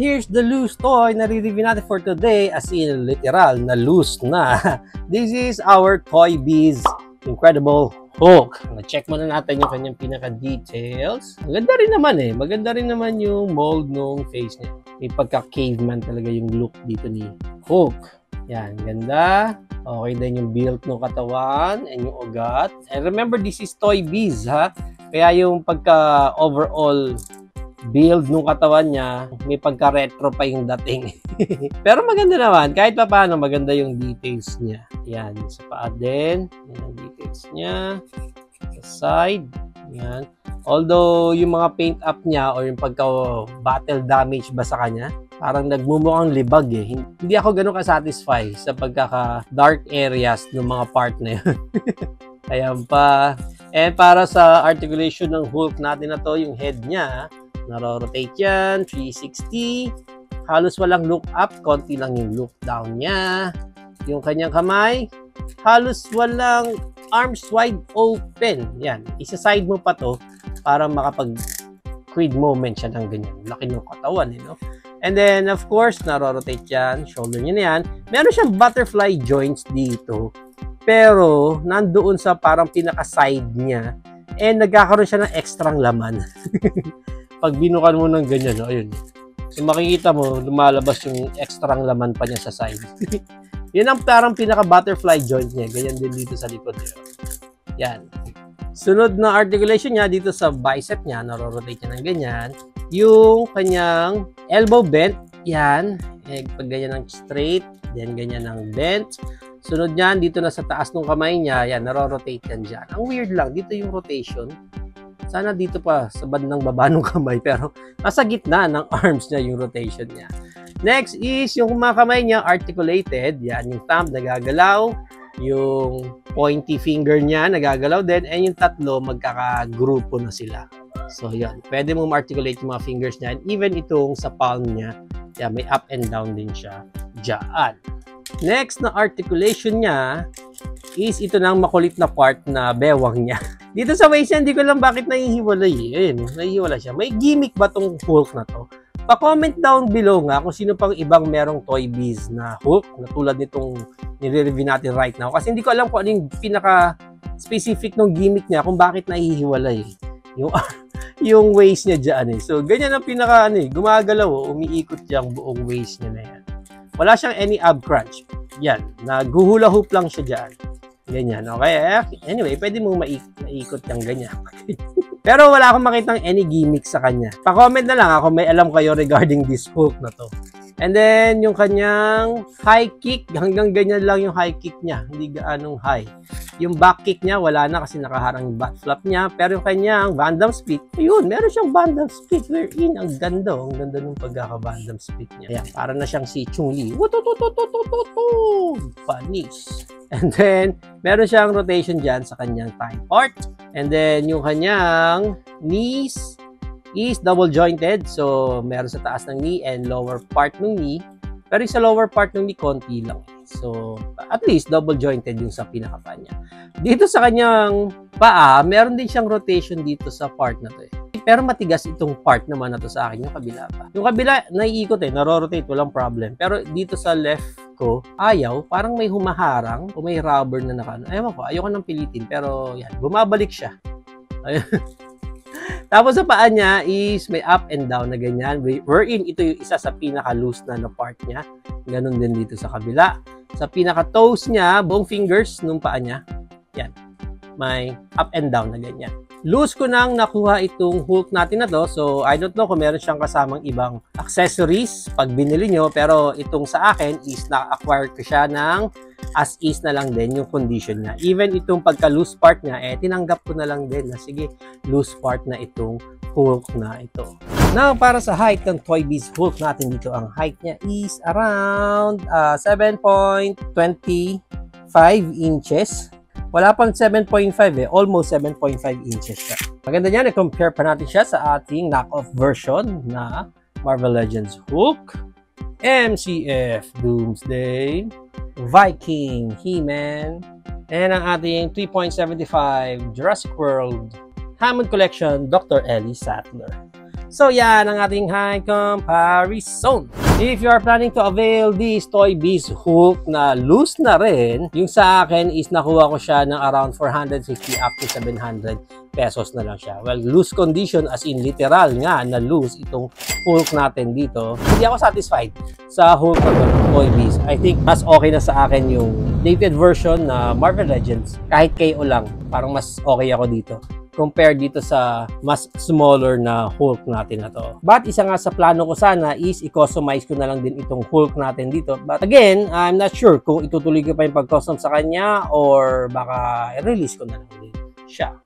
here's the loose toy na re-review natin for today, as in literal na loose na. This is our Toy Biz Incredible Hulk. Na-check muna natin yung kanyang pinaka-details. Maganda rin naman eh. Maganda rin naman yung mold ng face niya. May pagka-caveman talaga yung look dito ni Hulk. Yan, ganda. Okay din yung build ng katawan and yung ugat. And remember, this is Toy Biz, ha? Kaya yung pagka-overall build ng katawan niya, may pagka-retro pa yung dating. Pero maganda naman. Kahit pa paano, maganda yung details niya. Yan, sa paa din. Yan ang details niya. Sa side. Yan. Although, yung mga paint up niya or yung pagka-battle damage ba sa kanya, parang nagmumukhang libag eh. Hindi ako ganun ka-satisfy sa pagkaka-dark areas ng mga part na yun. Ayan pa. And para sa articulation ng Hulk natin na to, yung head niya, naro-rotate yan, 360. Halos walang look up, konti lang yung look down niya. Yung kanyang kamay, halos walang arms wide open. Yan, isa-side mo pa to para makapag-quid moment siya ng ganyan. Laki ng katawan, eh, no? And then, of course, naro-rotate yan, shoulder niya na yan. Meron siyang butterfly joints dito, pero nandoon sa parang pinaka-side niya, and nagkakaroon siya ng extrang laman. Pag binukan mo ng ganyan, no? Ayun. So makikita mo, lumalabas yung extra laman pa niya sa side. Yan ang parang pinaka-butterfly joint niya. Ganyan din dito sa likod niya. Yan. Sunod na articulation niya dito sa bicep niya, naro-rotate niya ng ganyan. Yung kanyang elbow bent, yan. Pag ganyan ng straight, then ganyan ng bent. Sunod niyan, dito na sa taas ng kamay niya, yan, naro-rotate yan dyan. Ang weird lang, dito yung rotation. Sana dito pa sa bandang baba ng kamay, pero nasa gitna ng arms niya yung rotation niya. Next is yung mga kamay niya articulated. Yan, yung thumb nagagalaw, yung pointy finger niya nagagalaw din, and yung tatlo magkakagrupo na sila. So yan, pwede mong articulate yung mga fingers niya, and even itong sa palm niya, yan, may up and down din siya dyan. Next na articulation niya is ito ng makulit na part na bewang niya. Dito sa waist niya, hindi ko lang bakit nahihiwalay. Ayun, nahihiwalay siya. May gimmick ba tong Hulk na to? Pa-comment down below nga kung sino pang ibang merong Toy Biz na Hulk na tulad nitong nire-review natin right now. Kasi hindi ko alam kung ano yung pinaka-specific ng gimmick niya kung bakit nahihiwalay. Yung waist niya dyan eh. So, ganyan ang pinaka, gumagalaw, umiikot yung buong waist niya na yan. Wala siyang any ab crunch. Yan, naguhula hoop lang siya dyan. Ganyan, okay? Anyway, pwede mong maikot yung ganyan. Pero wala akong makitang any gimmick sa kanya. Pa-comment na lang kung may alam kayo regarding this Hulk na to. And then, yung kanyang high kick, hanggang ganyan lang yung high kick niya. Hindi gaanong high. Yung back kick niya, wala na kasi nakaharang yung back flap niya. Pero yung kanyang Van Damme split, ayun, meron siyang Van Damme split. Wherein, ang ganda. Ang ganda ng pagkaka-Van Damme split niya. Ayan, para na siyang si Chun-Li. Panis. And then, meron siyang rotation dyan sa kanyang thigh part. And then, yung kanyang knees is double jointed. So, meron sa taas ng knee and lower part ng knee. Pero sa lower part ng knee, konti lang. So, at least double jointed yung sa pinakapa niya. Dito sa kanyang paa, meron din siyang rotation dito sa part na to eh. Pero matigas itong part naman na to sa akin, yung kabila pa. Yung kabila, naiikot eh, naro-rotate, walang problem. Pero dito sa left ko, ayaw, parang may humaharang o may rubber na nakano. Ayaw ko, ayoko nang pilitin, pero yan, bumabalik siya. Ayun. Tapos sa paa niya is may up and down na ganyan. Wherein ito yung isa sa pinaka-loose na part niya. Ganon din dito sa kabila. Sa pinaka-toes niya, buong fingers nung paa niya, yan, may up and down na ganyan. Loose ko nang nakuha itong Hulk natin na to. So, I don't know kung meron siyang kasamang ibang accessories pag binili nyo. Pero itong sa akin is na-acquire ko siya ng as is na lang din yung condition niya. Even itong pagka-loose part niya, tinanggap ko na lang din na sige, loose part na itong Hulk na ito. Now, para sa height ng Toy Biz Hulk natin dito, ang height niya is around 7.25 inches. Wala pang 7.5 almost 7.5 inches siya. Maganda niyan, i-compare pa natin siya sa ating knockoff version na Marvel Legends Hulk, MCF Doomsday, Viking He-Man, and ang ating 3.75 Jurassic World Hammond Collection Dr. Ellie Sattler. So yan ang ating high comparison. If you are planning to avail this Toy Biz Hulk na loose na rin, yung sa akin is nakuha ko siya ng around 450 up to 700 pesos na lang siya. Well, loose condition as in literal nga na loose itong Hulk natin dito. Hindi ako satisfied sa Hulk na Toy Biz. I think mas okay na sa akin yung dated version na Marvel Legends. Kahit KO lang, parang mas okay ako dito compared dito sa mas smaller na Hulk natin na to. But isa nga sa plano ko sana is i-customize ko na lang din itong Hulk natin dito. But again, I'm not sure kung itutuloy ko pa yung pag-custom sa kanya or baka i-release ko na lang din siya.